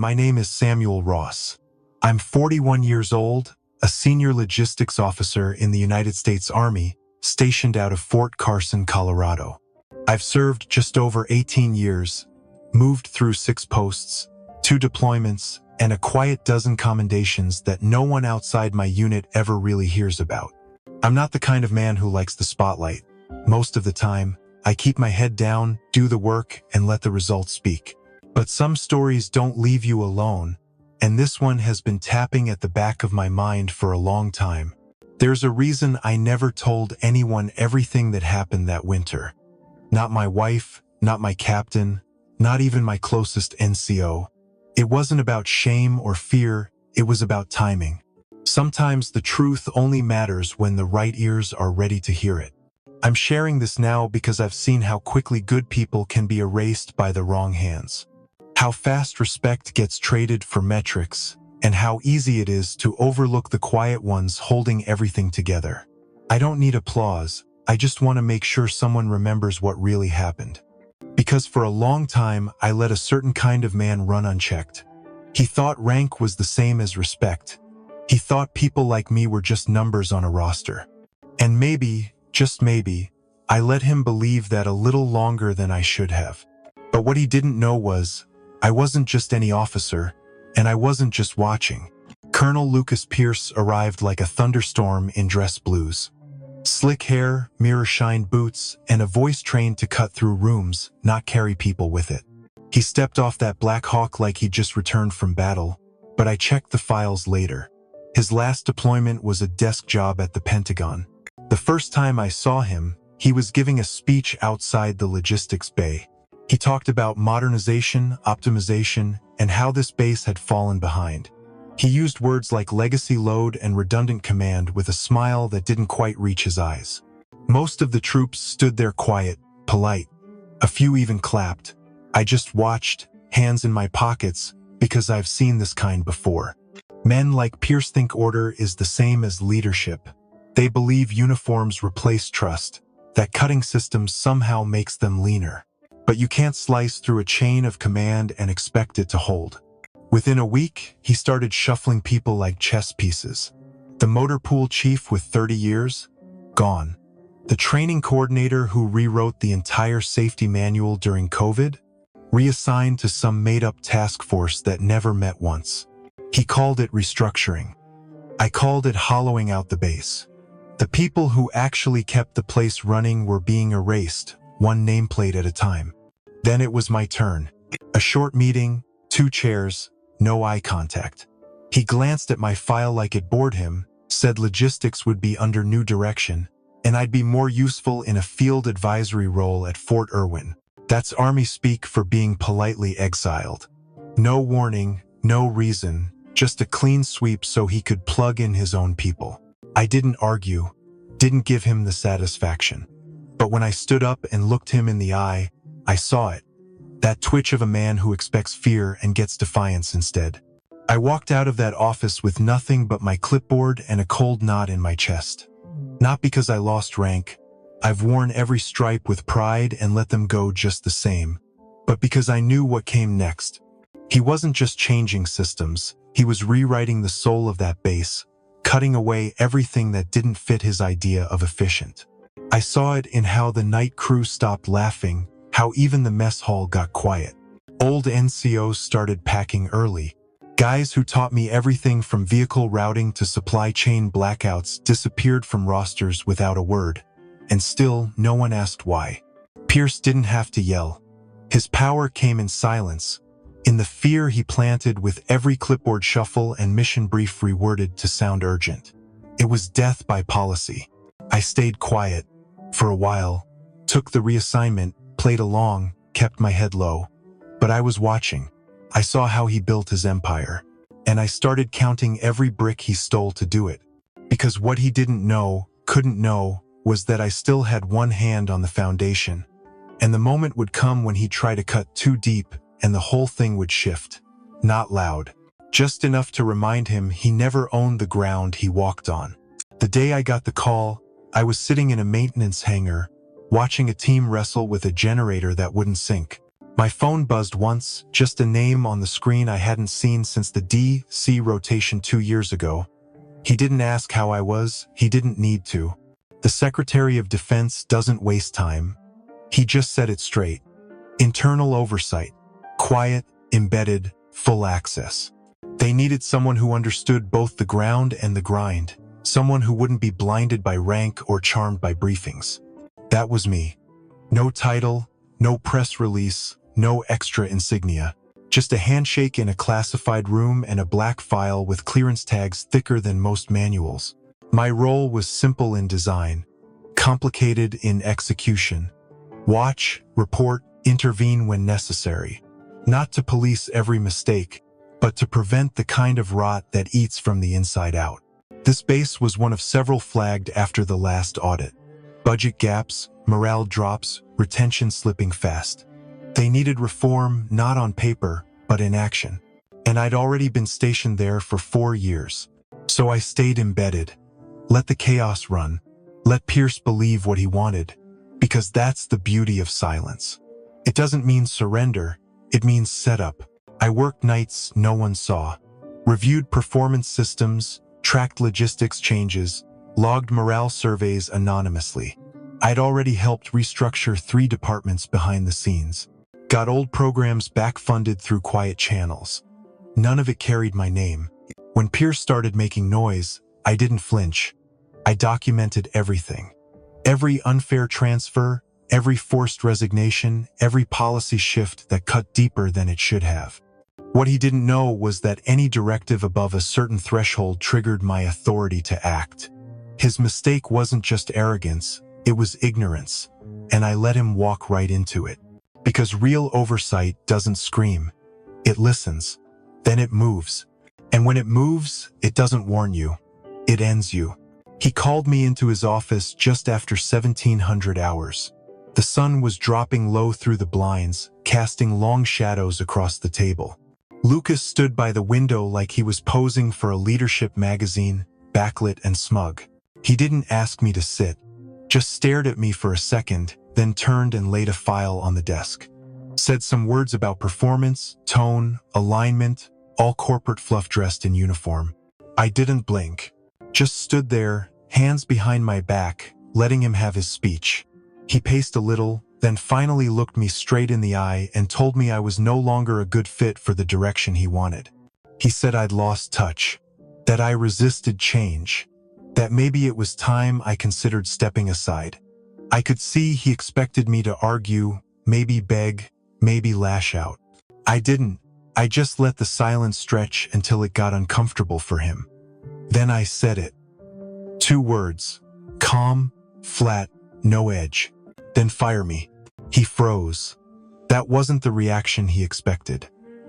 My name is Samuel Ross. I'm 41 years old, a senior logistics officer in the United States Army, stationed out of Fort Carson, Colorado. I've served just over 18 years, moved through 6 posts, 2 deployments, and a quiet dozen commendations that no one outside my unit ever really hears about. I'm not the kind of man who likes the spotlight. Most of the time, I keep my head down, do the work, and let the results speak. But some stories don't leave you alone, and this one has been tapping at the back of my mind for a long time. There's a reason I never told anyone everything that happened that winter. Not my wife, not my captain, not even my closest NCO. It wasn't about shame or fear, it was about timing. Sometimes the truth only matters when the right ears are ready to hear it. I'm sharing this now because I've seen how quickly good people can be erased by the wrong hands. How fast respect gets traded for metrics, and how easy it is to overlook the quiet ones holding everything together. I don't need applause, I just want to make sure someone remembers what really happened. Because for a long time, I let a certain kind of man run unchecked. He thought rank was the same as respect. He thought people like me were just numbers on a roster. And maybe, just maybe, I let him believe that a little longer than I should have. But what he didn't know was, I wasn't just any officer, and I wasn't just watching. Colonel Lucas Pierce arrived like a thunderstorm in dress blues. Slick hair, mirror-shined boots, and a voice trained to cut through rooms, not carry people with it. He stepped off that Black Hawk like he'd just returned from battle, but I checked the files later. His last deployment was a desk job at the Pentagon. The first time I saw him, he was giving a speech outside the logistics bay. He talked about modernization, optimization, and how this base had fallen behind. He used words like legacy load and redundant command with a smile that didn't quite reach his eyes. Most of the troops stood there quiet, polite. A few even clapped. I just watched, hands in my pockets, because I've seen this kind before. Men like Pierce think order is the same as leadership. They believe uniforms replace trust, that cutting systems somehow makes them leaner. But you can't slice through a chain of command and expect it to hold. Within a week, he started shuffling people like chess pieces. The motor pool chief with 30 years? Gone. The training coordinator who rewrote the entire safety manual during COVID? Reassigned to some made-up task force that never met once. He called it restructuring. I called it hollowing out the base. The people who actually kept the place running were being erased, one nameplate at a time. Then it was my turn. A short meeting, 2 chairs, no eye contact. He glanced at my file like it bored him, said logistics would be under new direction, and I'd be more useful in a field advisory role at Fort Irwin. That's Army speak for being politely exiled. No warning, no reason, just a clean sweep so he could plug in his own people. I didn't argue, didn't give him the satisfaction. But when I stood up and looked him in the eye, I saw it. That twitch of a man who expects fear and gets defiance instead. I walked out of that office with nothing but my clipboard and a cold knot in my chest. Not because I lost rank. I've worn every stripe with pride and let them go just the same. But because I knew what came next. He wasn't just changing systems. He was rewriting the soul of that base, cutting away everything that didn't fit his idea of efficient. I saw it in how the night crew stopped laughing, how even the mess hall got quiet. Old NCOs started packing early. Guys who taught me everything from vehicle routing to supply chain blackouts disappeared from rosters without a word. And still, no one asked why. Pierce didn't have to yell. His power came in silence, in the fear he planted with every clipboard shuffle and mission brief reworded to sound urgent. It was death by policy. I stayed quiet for a while, took the reassignment, played along, kept my head low. But I was watching. I saw how he built his empire, and I started counting every brick he stole to do it. Because what he didn't know, couldn't know, was that I still had one hand on the foundation. And the moment would come when he'd try to cut too deep, and the whole thing would shift. Not loud. Just enough to remind him he never owned the ground he walked on. The day I got the call, I was sitting in a maintenance hangar, watching a team wrestle with a generator that wouldn't sync. My phone buzzed once, just a name on the screen I hadn't seen since the D.C. rotation 2 years ago. He didn't ask how I was, he didn't need to. The Secretary of Defense doesn't waste time. He just said it straight. Internal oversight. Quiet, embedded, full access. They needed someone who understood both the ground and the grind. Someone who wouldn't be blinded by rank or charmed by briefings. That was me. No title, no press release, no extra insignia. Just a handshake in a classified room and a black file with clearance tags thicker than most manuals. My role was simple in design, complicated in execution. Watch, report, intervene when necessary. Not to police every mistake, but to prevent the kind of rot that eats from the inside out. This base was one of several flagged after the last audit. Budget gaps, morale drops, retention slipping fast. They needed reform, not on paper, but in action. And I'd already been stationed there for 4 years. So I stayed embedded. Let the chaos run. Let Pierce believe what he wanted. Because that's the beauty of silence. It doesn't mean surrender, it means setup. I worked nights no one saw. Reviewed performance systems, tracked logistics changes, logged morale surveys anonymously. I'd already helped restructure 3 departments behind the scenes. Got old programs back-funded through quiet channels. None of it carried my name. When Pierce started making noise, I didn't flinch. I documented everything. Every unfair transfer, every forced resignation, every policy shift that cut deeper than it should have. What he didn't know was that any directive above a certain threshold triggered my authority to act. His mistake wasn't just arrogance, it was ignorance, and I let him walk right into it. Because real oversight doesn't scream. It listens. Then it moves. And when it moves, it doesn't warn you. It ends you. He called me into his office just after 1700 hours. The sun was dropping low through the blinds, casting long shadows across the table. Lucas stood by the window like he was posing for a leadership magazine, backlit and smug. He didn't ask me to sit, just stared at me for a second, then turned and laid a file on the desk. Said some words about performance, tone, alignment, all corporate fluff dressed in uniform. I didn't blink. Just stood there, hands behind my back, letting him have his speech. He paced a little, then finally looked me straight in the eye and told me I was no longer a good fit for the direction he wanted. He said I'd lost touch, that I resisted change, that maybe it was time I considered stepping aside. I could see he expected me to argue, maybe beg, maybe lash out. I didn't. I just let the silence stretch until it got uncomfortable for him. Then I said it. 2 words. Calm, flat, no edge. Then fire me. He froze. That wasn't the reaction he expected.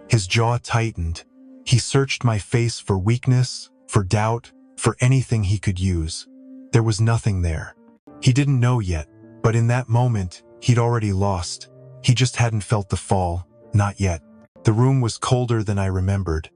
His jaw tightened. He searched my face for weakness, for doubt, for anything he could use. There was nothing there. He didn't know yet, but in that moment, he'd already lost. He just hadn't felt the fall, not yet. The room was colder than I remembered.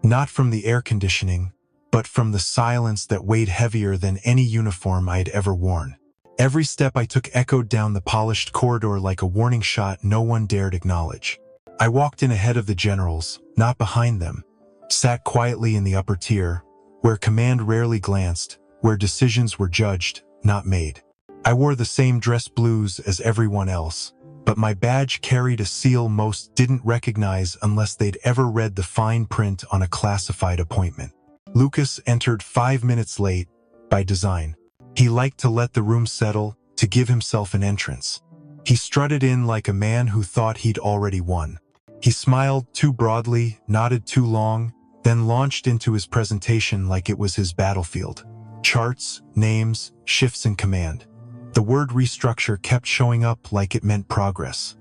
Not from the air conditioning, but from the silence that weighed heavier than any uniform I had ever worn. Every step I took echoed down the polished corridor like a warning shot no one dared acknowledge. I walked in ahead of the generals, not behind them. Sat quietly in the upper tier, where command rarely glanced, where decisions were judged, not made. I wore the same dress blues as everyone else, but my badge carried a seal most didn't recognize unless they'd ever read the fine print on a classified appointment. Lucas entered 5 minutes late, by design. He liked to let the room settle, to give himself an entrance. He strutted in like a man who thought he'd already won. He smiled too broadly, nodded too long, then launched into his presentation like it was his battlefield. Charts, names, shifts in command. The word restructure kept showing up like it meant progress.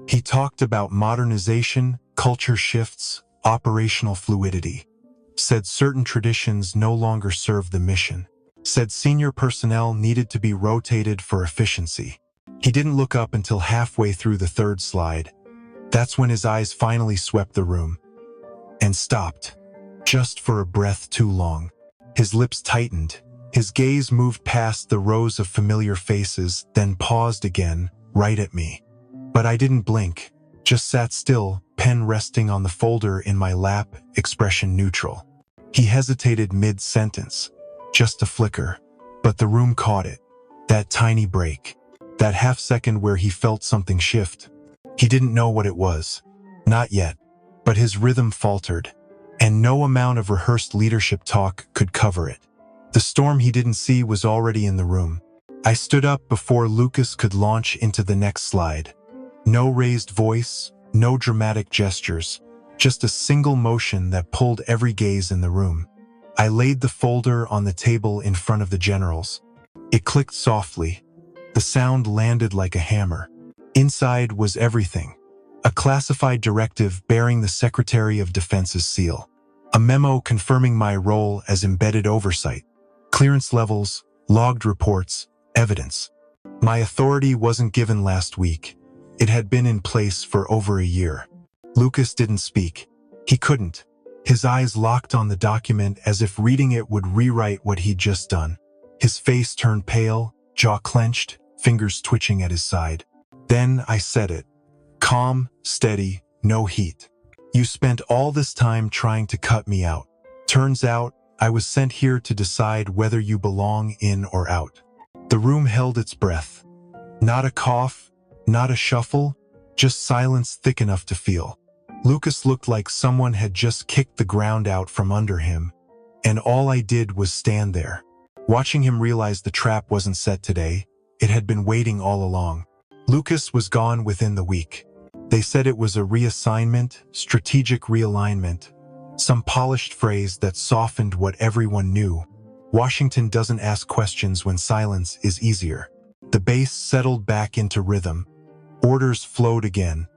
He talked about modernization, culture shifts, operational fluidity. Said certain traditions no longer served the mission. Said senior personnel needed to be rotated for efficiency. He didn't look up until halfway through the 3rd slide. That's when his eyes finally swept the room. And stopped. Just for a breath too long. His lips tightened. His gaze moved past the rows of familiar faces, then paused again, right at me. But I didn't blink. just sat still, pen resting on the folder in my lap, expression neutral. He hesitated mid-sentence, just a flicker, but the room caught it. That tiny break, that half-second where he felt something shift. He didn't know what it was. Not yet. But his rhythm faltered, and no amount of rehearsed leadership talk could cover it. The storm he didn't see was already in the room. I stood up before Lucas could launch into the next slide. No raised voice, no dramatic gestures, just a single motion that pulled every gaze in the room. I laid the folder on the table in front of the generals. It clicked softly. The sound landed like a hammer. Inside was everything. A classified directive bearing the Secretary of Defense's seal. A memo confirming my role as embedded oversight. Clearance levels, logged reports, evidence. My authority wasn't given last week. It had been in place for over a year. Lucas didn't speak. He couldn't. His eyes locked on the document as if reading it would rewrite what he'd just done. His face turned pale, jaw clenched, fingers twitching at his side. Then I said it. Calm, steady, no heat. You spent all this time trying to cut me out. Turns out, I was sent here to decide whether you belong in or out. The room held its breath. Not a cough, not a shuffle, just silence thick enough to feel. Lucas looked like someone had just kicked the ground out from under him, and all I did was stand there. Watching him realize the trap wasn't set today, it had been waiting all along. Lucas was gone within the week. They said it was a reassignment, strategic realignment, some polished phrase that softened what everyone knew. Washington doesn't ask questions when silence is easier. The base settled back into rhythm. Orders flowed again.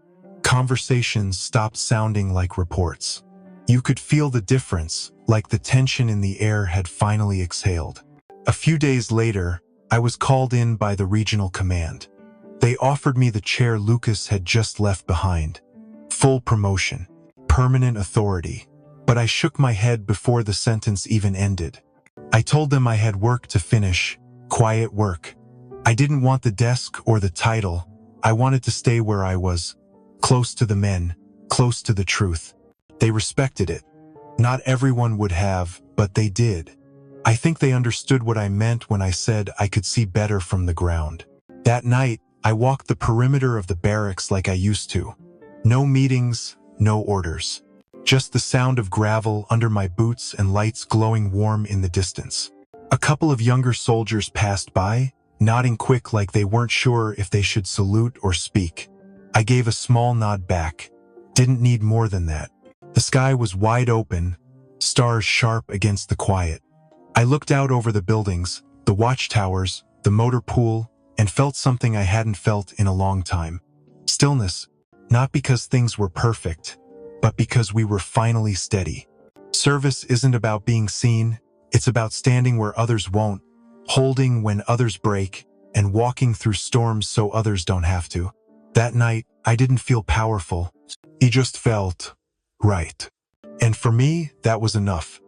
Conversations stopped sounding like reports. You could feel the difference, like the tension in the air had finally exhaled. A few days later, I was called in by the regional command. They offered me the chair Lucas had just left behind. Full promotion, permanent authority. But I shook my head before the sentence even ended. I told them I had work to finish, quiet work. I didn't want the desk or the title. I wanted to stay where I was, close to the men, close to the truth. They respected it. Not everyone would have, but they did. I think they understood what I meant when I said I could see better from the ground. That night, I walked the perimeter of the barracks like I used to. No meetings, no orders. Just the sound of gravel under my boots and lights glowing warm in the distance. A couple of younger soldiers passed by, nodding quick like they weren't sure if they should salute or speak. I gave a small nod back. Didn't need more than that. The sky was wide open, stars sharp against the quiet. I looked out over the buildings, the watchtowers, the motor pool, and felt something I hadn't felt in a long time. Stillness, not because things were perfect, but because we were finally steady. Service isn't about being seen, it's about standing where others won't, holding when others break, and walking through storms so others don't have to. That night, I didn't feel powerful. It just felt right. And for me, that was enough.